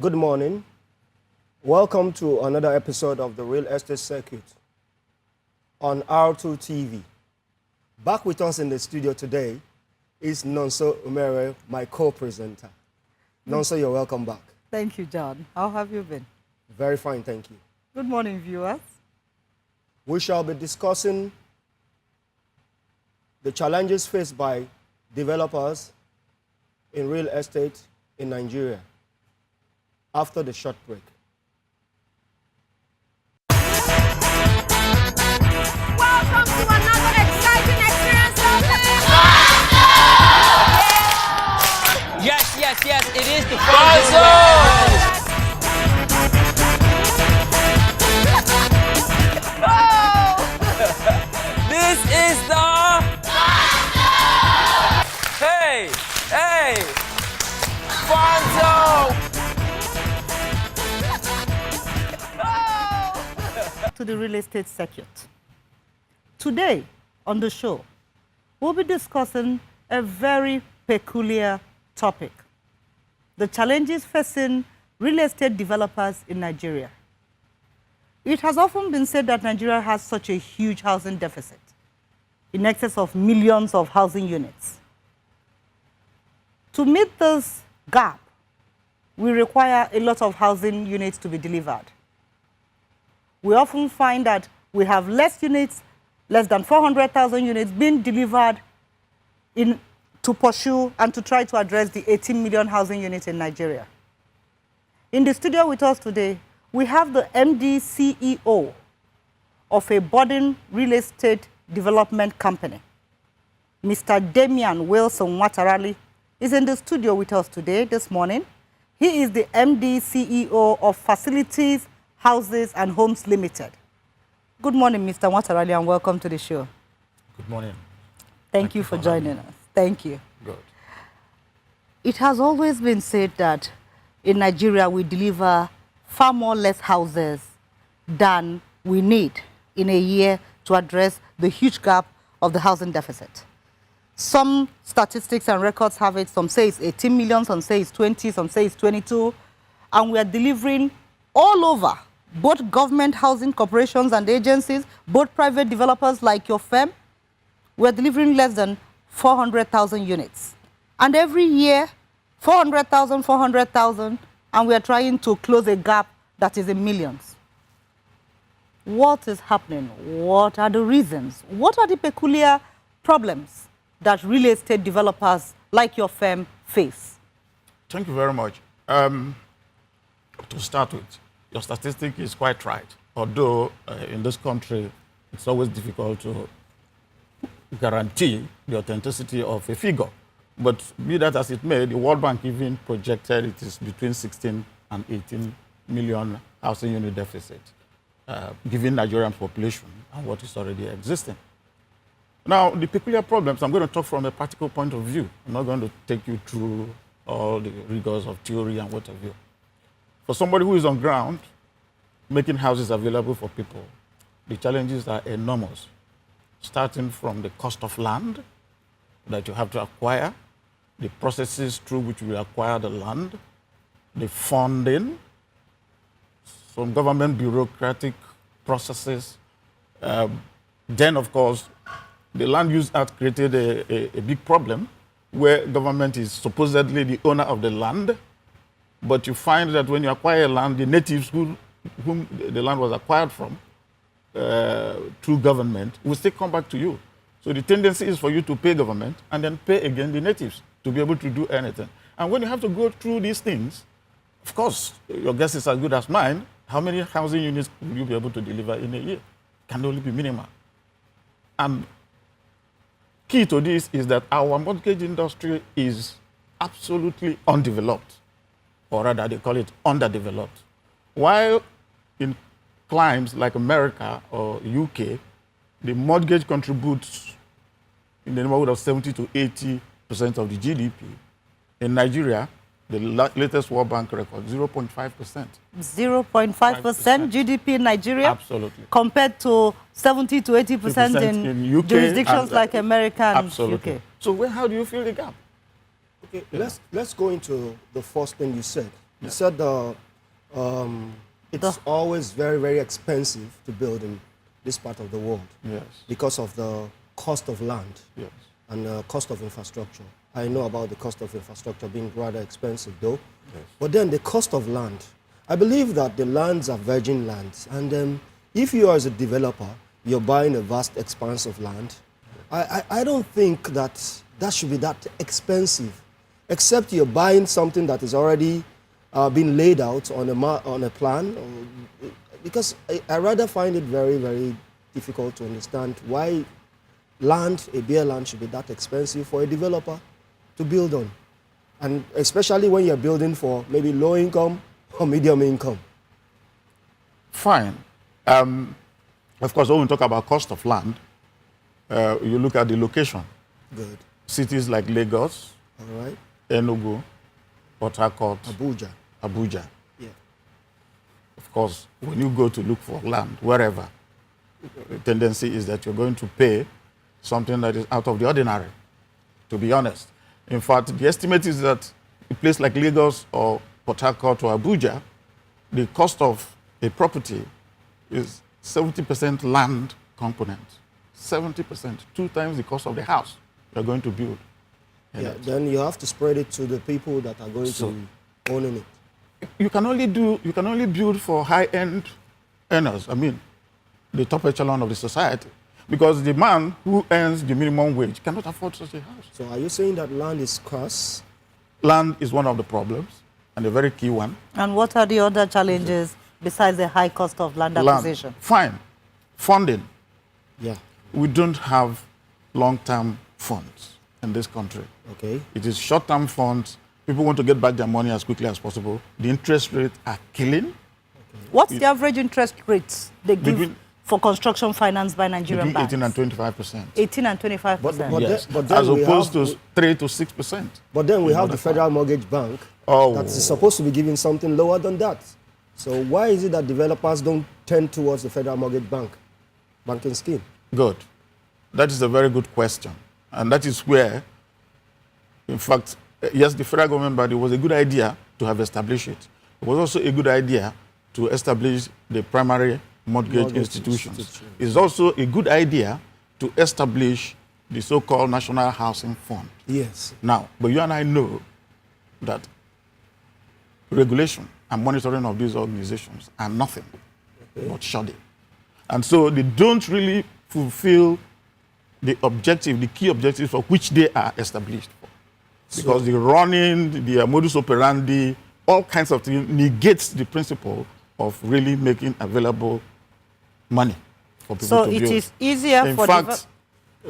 Good morning. Welcome to another episode of the Real Estate Circuit on R2 TV. Back with us in the studio today is Nonso Umere, my co-presenter. Nonso, you're welcome back. Thank you, John. How have you been? Very fine, thank you. Good morning, viewers. We shall be discussing the challenges faced by developers in real estate in Nigeria after the short break. Welcome to another exciting experience of Yes, it is the first This is the Hey, Fun Zone. To the real estate circuit. Today on the show, we'll be discussing a very peculiar topic: the challenges facing real estate developers in Nigeria. It has often been said that Nigeria has such a huge housing deficit, in excess of millions of housing units. To meet this gap, we require a lot of housing units to be delivered. We often find that we have less units, less than 400,000 units being delivered to pursue and to try to address the 18 million housing units in Nigeria. In the studio with us today, we have the MD CEO of a budding real estate development company. Mr. Damian Wilson Nwatarali is in the studio with us today, this morning. He is the MD CEO of Facilities, Houses and Homes Limited. Good morning, Mr. Nwatarali, and welcome to the show. Good morning. Thank you for joining us. Thank you. Good. It has always been said that in Nigeria we deliver far more less houses than we need in a year to address the huge gap of the housing deficit. Some statistics and records have it, some say it's 18 million, some say it's 20, some say it's 22, and we are delivering all over, both government housing corporations and agencies, both private developers like your firm. We're delivering less than 400,000 units. And every year, 400,000, and we are trying to close a gap that is in millions. What is happening? What are the reasons? What are the peculiar problems that real estate developers like your firm face? Thank you very much. To start with, your statistic is quite right. Although in this country, it's always difficult to guarantee the authenticity of a figure. But be that as it may, the World Bank even projected it is between 16 and 18 million housing unit deficit, given Nigerian population and what is already existing. Now, the peculiar problems, I'm going to talk from a practical point of view. I'm not going to take you through all the rigors of theory and what have you. For somebody who is on ground, making houses available for people, the challenges are enormous, starting from the cost of land that you have to acquire, the processes through which we acquire the land, the funding, some government bureaucratic processes. Then, of course, the Land Use Act created a big problem where government is supposedly the owner of the land, but you find that when you acquire land, the natives whom the land was acquired from through government will still come back to you. So the tendency is for you to pay government and then pay again the natives to be able to do anything. And when you have to go through these things, of course, your guess is as good as mine. How many housing units will you be able to deliver in a year? Can only be minimal. And key to this is that our mortgage industry is absolutely undeveloped, or rather they call it underdeveloped. While in climes like America or UK, the mortgage contributes in the neighborhood of 70 to 80% of the GDP. In Nigeria, the latest World Bank record, 0.5%. 0.5% GDP in Nigeria? Absolutely. Compared to 70 to 80% in UK jurisdictions like America and absolutely. UK. So how do you fill the gap? Okay, let's go into the first thing you said. You said it's always very, very expensive to build in this part of the world. Yes. Because of the cost of land. Yes. And the cost of infrastructure. I know about the cost of infrastructure being rather expensive, though. Yes. But then the cost of land. I believe that the lands are virgin lands. And if you are as a developer, you're buying a vast expanse of land, I don't think that should be that expensive, except you're buying something that is already been laid out on a plan. Because I rather find it very, very difficult to understand why a bare land should be that expensive for a developer to build on. And especially when you're building for maybe low income or medium income. Fine. Of course, when we talk about cost of land, you look at the location. Good. Cities like Lagos, All right. Enugu, Port Harcourt, Abuja. Yeah. Of course, when you go to look for land, wherever, the tendency is that you're going to pay something that is out of the ordinary, to be honest. In fact, the estimate is that a place like Lagos or Port Harcourt or Abuja, the cost of a property is 70% land component. 70%, 2 times the cost of the house you're going to build. Yeah, then you have to spread it to the people that are going to be owning it. You can only build for high-end earners. I mean, the top echelon of the society. Because the man who earns the minimum wage cannot afford such a house. So are you saying that land is scarce? Land is one of the problems, and a very key one. And what are the other challenges besides the high cost of land acquisition? Fine. Funding. Yeah. We don't have long-term funds in this country. Okay. It is short-term funds. People want to get back their money as quickly as possible. The interest rates are killing. What's the average interest rates they give for construction finance by Nigerian banks? 18 and 25%. 18 and 25%. Yes. But then as opposed to 3 to 6%. But then we have the Federal Mortgage Bank that is supposed to be giving something lower than that. So why is it that developers don't tend towards the Federal Mortgage banking scheme? Good. That is a very good question. And that is where, in fact, yes, the federal government, but it was a good idea to have established it. It was also a good idea to establish the primary mortgage institutions. It's also a good idea to establish the so-called National Housing Fund. Yes. Now, but you and I know that regulation and monitoring of these organizations are nothing but shoddy. And so they don't really fulfill the objective, the key objectives for which they are established for. Because the running, the modus operandi, all kinds of things negates the principle of really making available money for people to build. So it is easier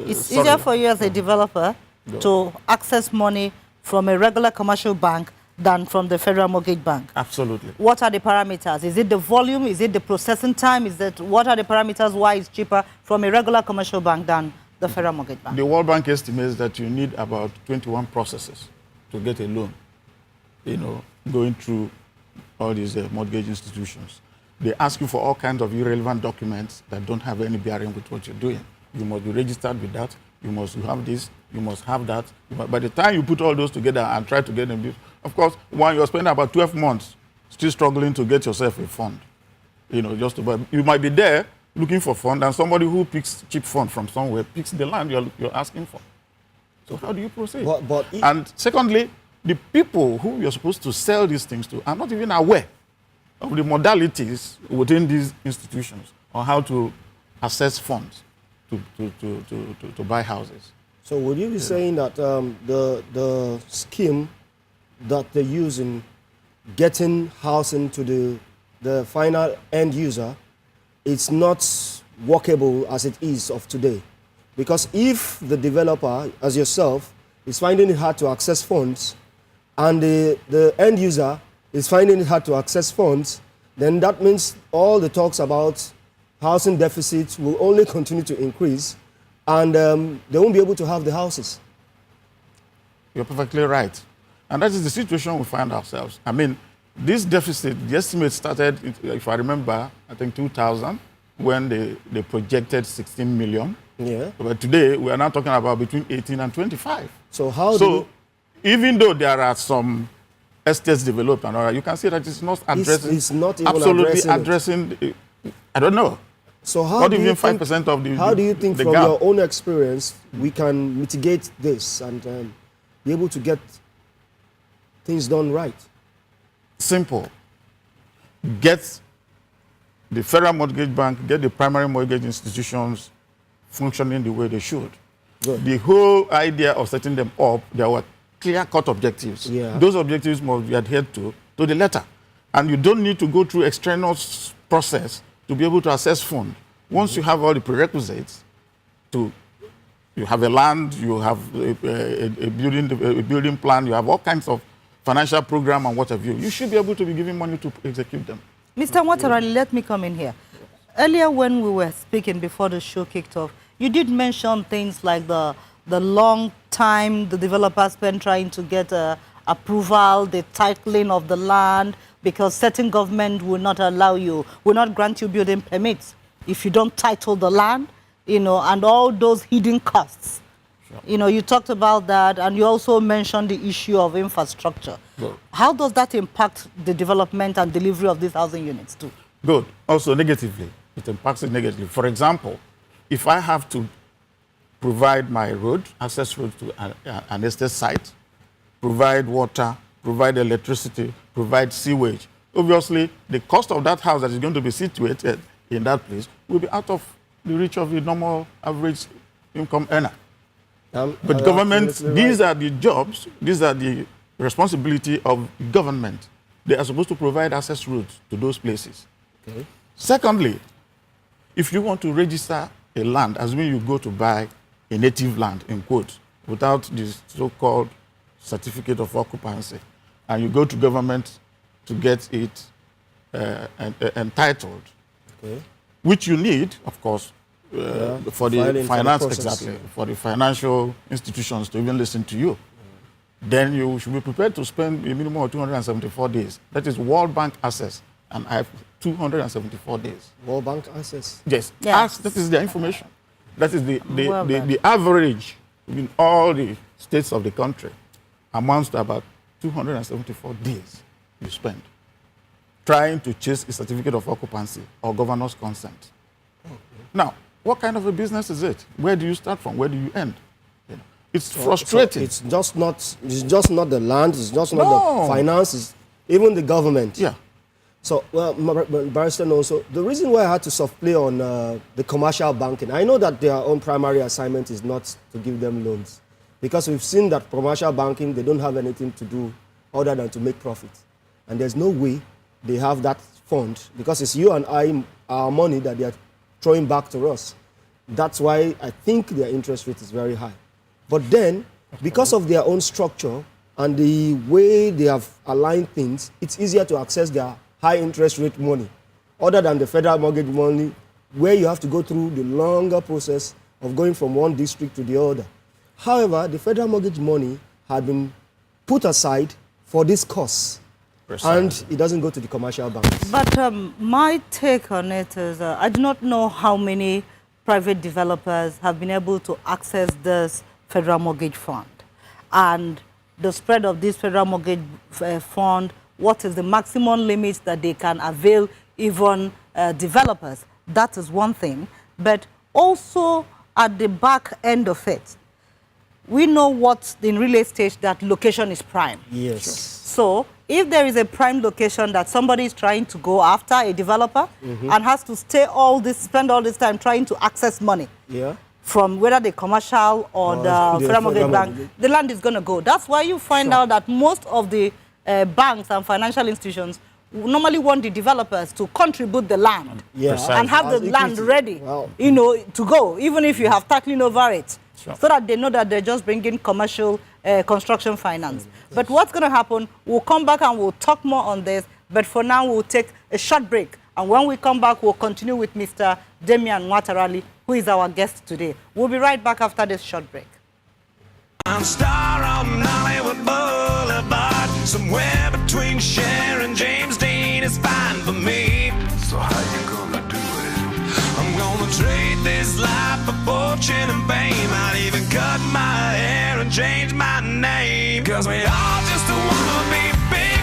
easier for you as a developer to access money from a regular commercial bank than from the Federal Mortgage Bank. Absolutely. What are the parameters? Is it the volume? Is it the processing time? What are the parameters why it's cheaper from a regular commercial bank than the Federal Mortgage Bank? The World Bank estimates that you need about 21 processes to get a loan, going through all these mortgage institutions. They ask you for all kinds of irrelevant documents that don't have any bearing with what you're doing. You must be registered with that. You must have this. You must have that. By the time you put all those together and try to get them built, of course, one, you're spending about 12 months still struggling to get yourself a fund. Just to buy. You might be there looking for fund, and somebody who picks cheap fund from somewhere picks the land you're asking for. So how do you proceed? And secondly, the people who you're supposed to sell these things to are not even aware of the modalities within these institutions on how to access funds to buy houses. So would you be saying that the scheme that they use in getting housing to the final end user, it's not workable as it is of today? Because if the developer, as yourself, is finding it hard to access funds, and the end user is finding it hard to access funds, then that means all the talks about housing deficits will only continue to increase, and they won't be able to have the houses. You're perfectly right. And that is the situation we find ourselves. I mean, this deficit, the estimate started, if I remember, I think 2000, when they projected 16 million. Yeah. But today, we are now talking about between 18 and 25. So how do even though there are some estates developed and all that, you can see that it's not addressing, It's not even absolutely addressing I don't know. So how Not do even you think, 5% of the how do you think the from gap. your own experience we can mitigate this and be able to get things done right? Simple. Get the Federal Mortgage Bank, get the primary mortgage institutions functioning the way they should. Good. The whole idea of setting them up, there were clear-cut objectives. Yeah. Those objectives must be adhered to the letter. And you don't need to go through extraneous process to be able to access funds. Once you have all the prerequisites, you have a land, you have a building plan, you have all kinds of financial program and what have you, you should be able to be given money to execute them. Mr. Nwatarali, let me come in here. Earlier when we were speaking before the show kicked off, you did mention things like the long time the developers spent trying to get approval, the titling of the land, because certain government will not allow you, will not grant you building permits if you don't title the land, you know, and all those hidden costs. Sure. You know, you talked about that, and you also mentioned the issue of infrastructure. Good. How does that impact the development and delivery of these housing units too? Good. Also negatively. It impacts it negatively. For example, if I have to provide my road, access road to an estate site, provide water, provide electricity, provide sewage, obviously the cost of that house that is going to be situated in that place will be out of the reach of the normal average income earner. But government, these are the jobs, these are the responsibility of government. They are supposed to provide access routes to those places. Okay. Secondly, if you want to register a land, as when you go to buy a native land, in quotes, without this so-called certificate of occupancy, and you go to government to get it entitled, okay, which you need, of course, for the finance, exactly, for the financial institutions to even listen to you, then you should be prepared to spend a minimum of 274 days. That is World Bank access, and I have 274 days. World Bank access? Yes. Yes. That is the information. That is the average in all the states of the country amounts to about 274 days you spend trying to chase a certificate of occupancy or governor's consent. Okay. Now, what kind of a business is it? Where do you start from? Where do you end? You know, it's frustrating. So it's just not the land, it's just not the finances, even the government. Yeah. So, well, Barrister, also, the reason why I had to soft play on the commercial banking, I know that their own primary assignment is not to give them loans, because we've seen that commercial banking, they don't have anything to do other than to make profit. And there's no way they have that fund, because it's you and I, our money that they are throwing back to us. That's why I think their interest rate is very high. But then, because of their own structure and the way they have aligned things, it's easier to access their high interest rate money, other than the federal mortgage money, where you have to go through the longer process of going from one district to the other. However, the federal mortgage money had been put aside for this course, and it doesn't go to the commercial banks. But my take on it is, I do not know how many private developers have been able to access this federal mortgage fund, and the spread of this federal mortgage fund. What is the maximum limit that they can avail even developers? That is one thing. But also at the back end of it, we know what in real estate that location is prime. Yes. So if there is a prime location that somebody is trying to go after, a developer, and has to spend all this time trying to access money, from whether the commercial or the federal mortgage bank, the land is going to go. That's why you find out that most of the banks and financial institutions normally want the developers to contribute the land and have the land ready, you know, to go, even if you have tackling over it, so that they know that they're just bringing commercial construction finance. But what's going to happen, we'll come back and we'll talk more on this, but for now we'll take a short break. And when we come back, we'll continue with Mr. Damian Nwatarali, who is our guest today. We'll be right back after this short break. I'm star on Hollywood Boulevard, somewhere between Cher and James Dean is fine for me. So how you gonna do it? I'm gonna trade this life for fortune and fame. I'd even cut my hair and change my name, 'cause we all just wanna be big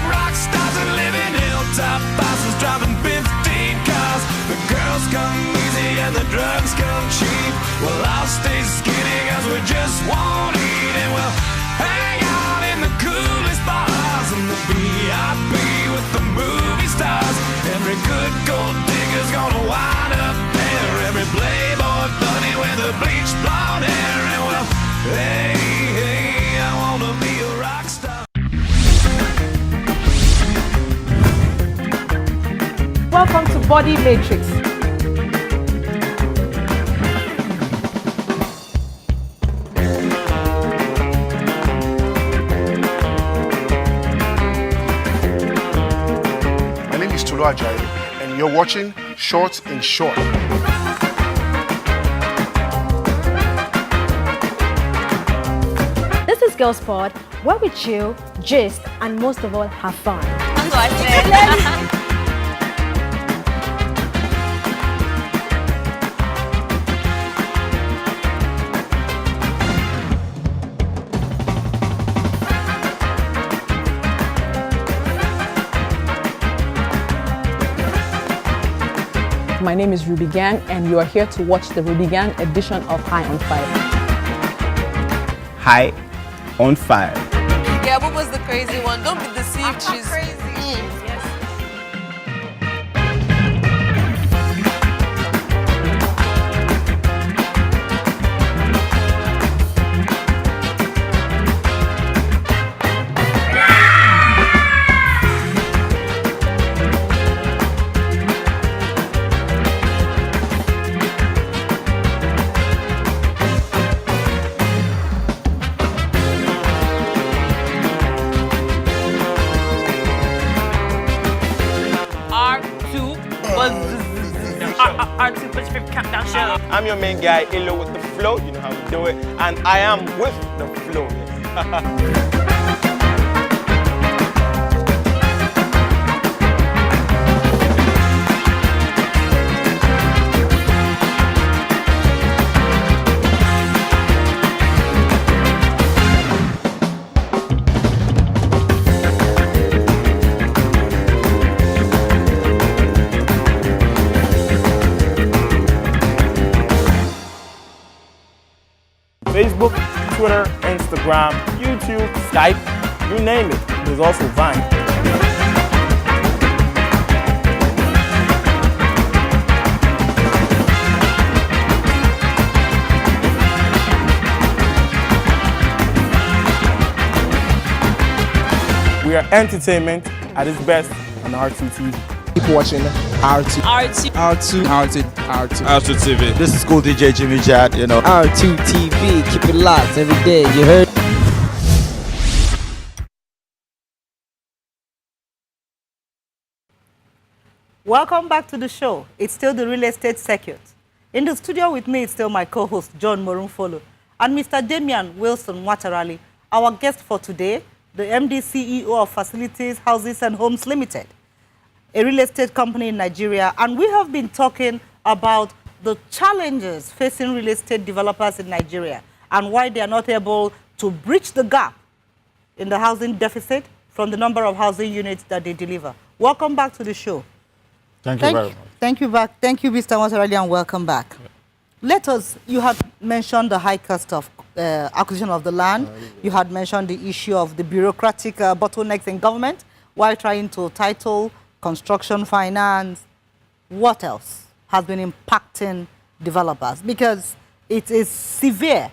Well, I'll stay skinny cause we just won't eat, and we'll hang out in the coolest bars and the VIP with the movie stars. Every good gold digger's gonna wind up there. Every playboy bunny with the bleached blonde hair. And well, hey, hey, I wanna be a rock star. Welcome to Body Matrix. My name is Tolu Ajayi, and you're watching Short in Short. This is Girl Sport, where we chill, gist, and most of all, have fun. That's what I said. My name is Ruby Gang, and you are here to watch the Ruby Gang edition of High on Fire. High on Fire. Yeah, what was the crazy one? Don't be deceived. She's crazy. Yes. R2 Push 50 Countdown Show. I'm your main guy, Illo with the flow. You know how we do it. And I am with the flow. Facebook, Twitter, Instagram, YouTube, Skype, you name it. There's also Vine. We are entertainment at its best on R2 TV. Keep watching R2. R2. R2. R2. R2. R2 TV. This is cool DJ Jimmy Jad, you know. R2 TV, keep it locked every day, you heard? Welcome back to the show. It's still the real estate circuit. In the studio with me is still my co-host, John Morunfolo, and Mr. Damian Wilson Nwatarali, our guest for today, the MD CEO of Facilities, Houses and Homes Limited, a real estate company in Nigeria. And we have been talking about the challenges facing real estate developers in Nigeria and why they are not able to bridge the gap in the housing deficit from the number of housing units that they deliver. Welcome back to the show. Thank you very much. Thank you back. Thank you, Mr. Nwatarali, and welcome back. You had mentioned the high cost of acquisition of the land. You had mentioned the issue of the bureaucratic bottlenecks in government while trying to title construction finance. What else has been impacting developers? Because it is severe.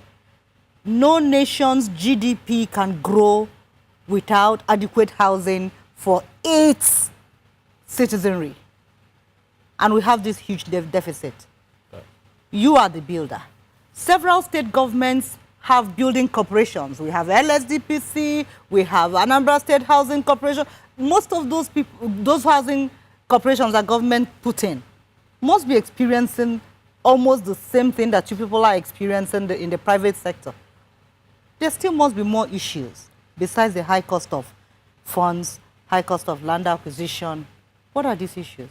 No nation's GDP can grow without adequate housing for its citizenry. And we have this huge deficit. You are the builder. Several state governments have building corporations. We have LSDPC, we have Anambra State Housing Corporation. Most of those people, those housing corporations that government put in, must be experiencing almost the same thing that you people are experiencing in the private sector. There still must be more issues besides the high cost of funds, high cost of land acquisition. What are these issues?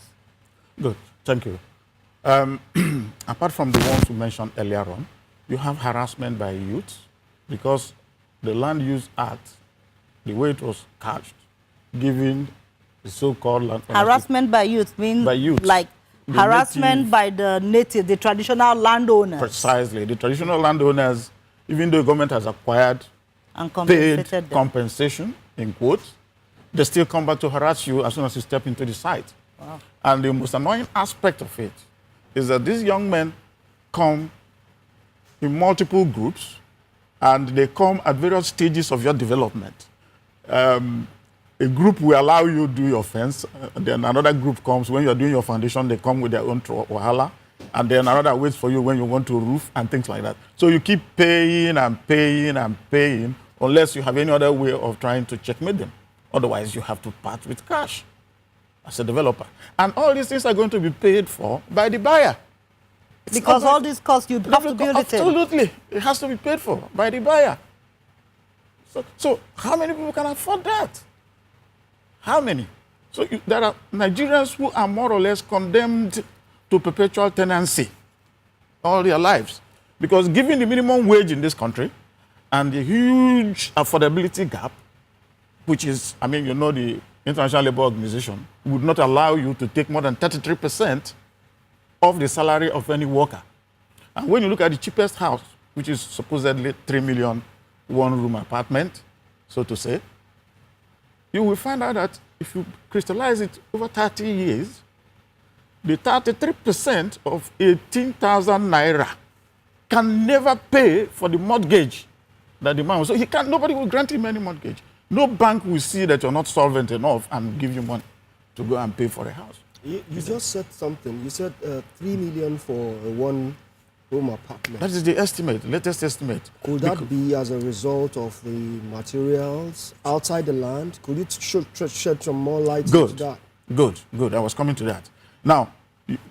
Good, thank you. Apart from the ones you mentioned earlier on, you have harassment by youth because the Land Use Act, the way it was couched, giving the so-called land harassment by youth means by youth. like harassment by the native, the traditional landowners. Precisely. The traditional landowners, even though the government has acquired and paid compensation, in quotes, they still come back to harass you as soon as you step into the site. Wow. And the most annoying aspect of it is that these young men come in multiple groups, and they come at various stages of your development. A group will allow you to do your fence, then another group comes when you're doing your foundation, they come with their own wahala, and then another waits for you when you want to roof and things like that. So you keep paying and paying and paying unless you have any other way of trying to checkmate them. Otherwise, you have to part with cash as a developer. And all these things are going to be paid for by the buyer. Because all these costs, you have to build it in. Absolutely. It has to be paid for by the buyer. So how many people can afford that? How many? So there are Nigerians who are more or less condemned to perpetual tenancy all their lives. Because given the minimum wage in this country and the huge affordability gap, which is, I mean, you know, the International Labour Organization would not allow you to take more than 33% of the salary of any worker. And when you look at the cheapest house, which is supposedly 3 million, one-room apartment, so to say, you will find out that if you crystallize it over 30 years, the 33% of 18,000 naira can never pay for the mortgage that the man was. So nobody will grant him any mortgage. No bank will see that you're not solvent enough and give you money to go and pay for a house. You just said something. You said 3 million for a one-room apartment. That is the estimate, latest estimate. Could that be as a result of the materials outside the land? Could you shed some more light into that? Good. I was coming to that. Now,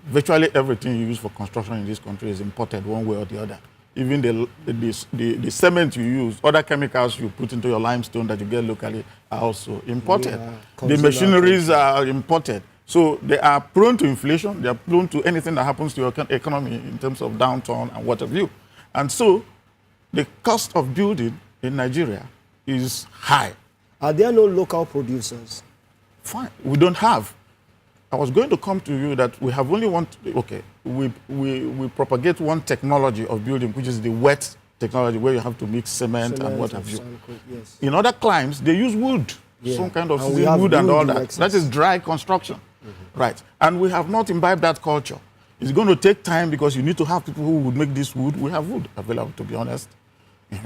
virtually everything you use for construction in this country is imported one way or the other. Even the cement you use, other chemicals you put into your limestone that you get locally are also imported. The machineries are imported. So they are prone to inflation. They are prone to anything that happens to your economy in terms of downturn and what have you. And so the cost of building in Nigeria is high. Are there no local producers? Fine. We don't have. I was going to come to you that we have only one, we propagate one technology of building, which is the wet technology, where you have to mix cement and what have you. Yes. In other climes, they use wood, some kind of wood and all that. That is dry construction, right? And we have not imbibed that culture. It's going to take time because you need to have people who would make this wood. We have wood available, to be honest.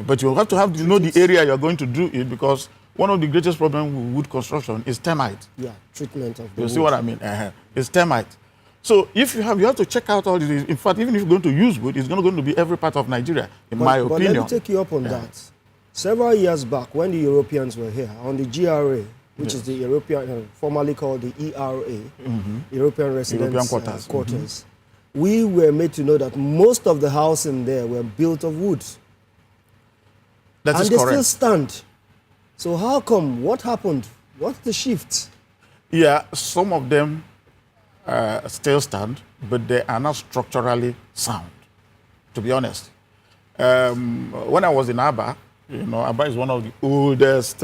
But you have to know the area you're going to do it, because one of the greatest problems with wood construction is termite. Yeah, treatment of the You wood. see what I mean? It's termite. So if you have to check out all these. In fact, even if you're going to use wood, it's going to be every part of Nigeria, in my opinion. But let me take you up on that. Several years back, when the Europeans were here, on the GRA, which is the European, formerly called the ERA, European Residence Quarters, we were made to know that most of the houses in there were built of wood. That is correct. And they still stand. So how come? What happened? What's the shift? Yeah, some of them still stand, but they are not structurally sound, to be honest. When I was in Aba, Aba is one of the oldest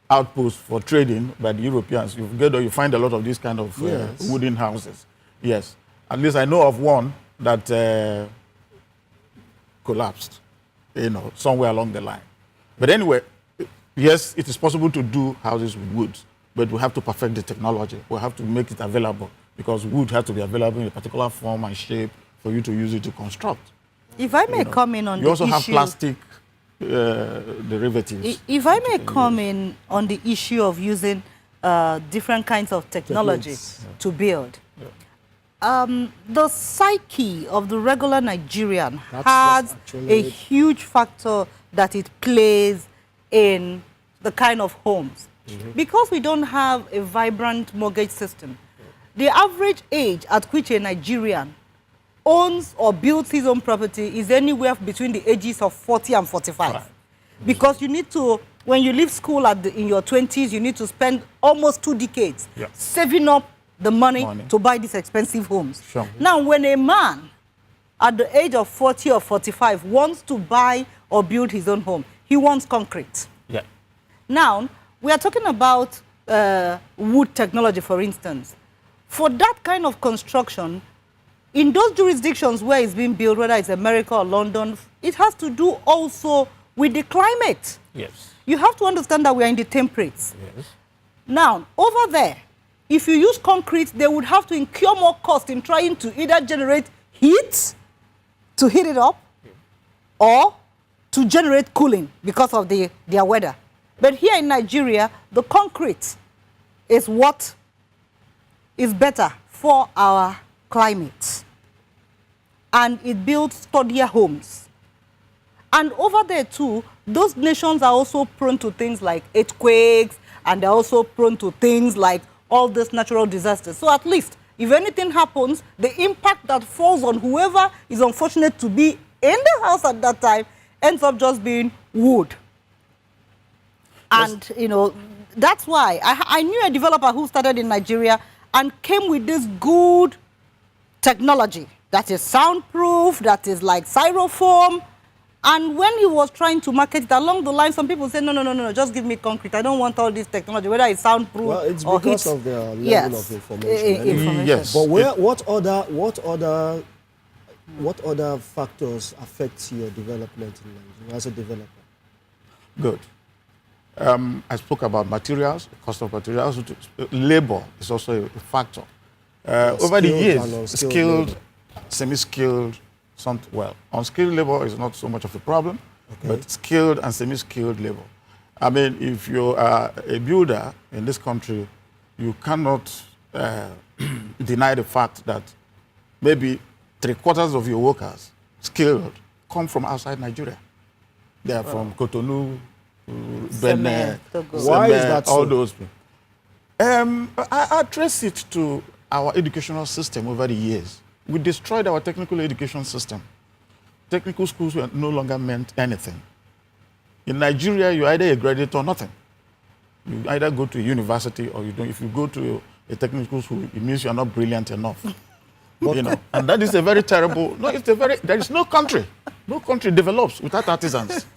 outposts for trading by the Europeans. You find a lot of these kind of wooden houses. Yes. At least I know of one that collapsed, somewhere along the line. But anyway, yes, it is possible to do houses with wood, but we have to perfect the technology. We have to make it available, because wood has to be available in a particular form and shape for you to use it to construct. If I may come in on the issue... You also have plastic derivatives. If I may come in on the issue of using different kinds of technology to build. The psyche of the regular Nigerian has a huge factor that it plays in the kind of homes. Because we don't have a vibrant mortgage system, the average age at which a Nigerian owns or builds his own property is anywhere between the ages of 40 and 45. Right. Because you need to, when you leave school in your 20s, you need to spend almost 2 decades saving up the money to buy these expensive homes. Sure. Now, when a man at the age of 40 or 45 wants to buy or build his own home, he wants concrete. Yeah. Now, we are talking about wood technology, for instance. for that kind of construction, in those jurisdictions where it's being built, whether it's America or London, it has to do also with the climate. Yes. You have to understand that we are in the temperates. Yes. Now, over there, if you use concrete, they would have to incur more cost in trying to either generate heat to heat it up, or to generate cooling because of their weather. But here in Nigeria, the concrete is what is better for our climate. And it builds sturdier homes. And over there too, those nations are also prone to things like earthquakes, and they're also prone to things like all these natural disasters. So at least, if anything happens, the impact that falls on whoever is unfortunate to be in the house at that time ends up just being wood. And, you know, that's why I knew a developer who started in Nigeria and came with this good technology that is soundproof, that is like styrofoam. And when he was trying to market it along the line, some people said, no, just give me concrete. I don't want all this technology, whether it's soundproof or it's or because heat. of the level Yes. of information. Yes. But what other factors affect your development in Nigeria as a developer? Good. I spoke about materials, cost of materials. Labor is also a factor. Over the years, skilled, semi-skilled, unskilled labor is not so much of a problem, but skilled and semi-skilled labor. I mean, if you are a builder in this country, you cannot deny the fact that maybe 3/4 of your workers, skilled, come from outside Nigeria. They are from Cotonou, Benin, why is that all so? those people. I trace it to our educational system over the years. We destroyed our technical education system. Technical schools were no longer meant anything. In Nigeria, you're either a graduate or nothing. You either go to a university or you don't. If you go to a technical school, it means you're not brilliant enough. You know, and that is a very terrible. No, there is no country develops without artisans.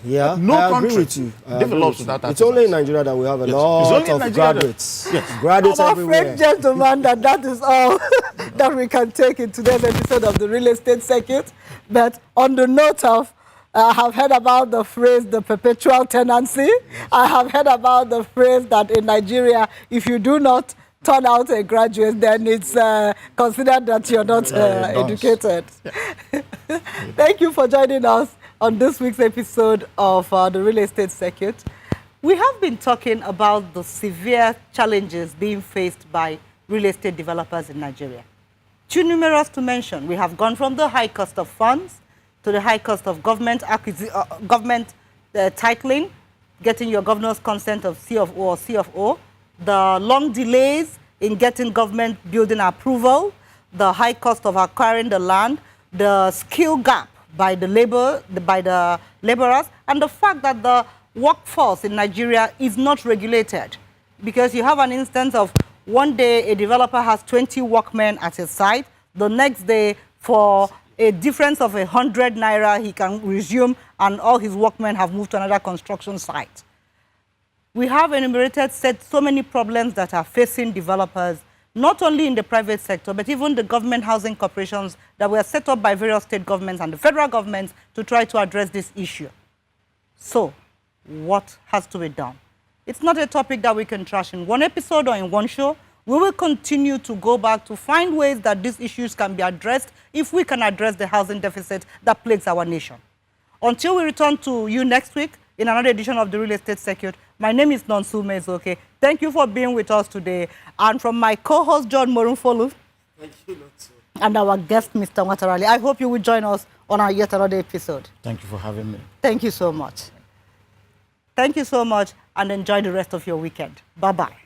Yeah, no I country agree with you. develops without artisans. It's only in Nigeria that we have a lot of graduates. Graduates I'm everywhere. afraid, gentlemen, that is all that we can take in today's episode of the Real Estate Circuit. But on the note of, I have heard about the phrase, the perpetual tenancy. I have heard about the phrase that in Nigeria, if you do not turn out a graduate, then it's considered that you're not educated. Thank you for joining us on this week's episode of the Real Estate Circuit. We have been talking about the severe challenges being faced by real estate developers in Nigeria. Too numerous to mention. We have gone from the high cost of funds to the high cost of government titling, getting your governor's consent of C of O or C of O, the long delays in getting government building approval, the high cost of acquiring the land, the skill gap by the laborers, and the fact that the workforce in Nigeria is not regulated. Because you have an instance of one day a developer has 20 workmen at his site, the next day for a difference of 100 naira he can resume and all his workmen have moved to another construction site. We have enumerated so many problems that are facing developers, not only in the private sector, but even the government housing corporations that were set up by various state governments and the federal governments to try to address this issue. So, what has to be done? It's not a topic that we can trash in one episode or in one show. We will continue to go back to find ways that these issues can be addressed if we can address the housing deficit that plagues our nation. Until we return to you next week in another edition of the Real Estate Circuit, my name is Nonsu Mezoke. Thank you for being with us today. And from my co-host, John Morunfolu, thank you, Nonsu, and our guest, Mr. Nwatarali, I hope you will join us on our yet another episode. Thank you for having me. Thank you so much. Thank you so much, and enjoy the rest of your weekend. Bye-bye.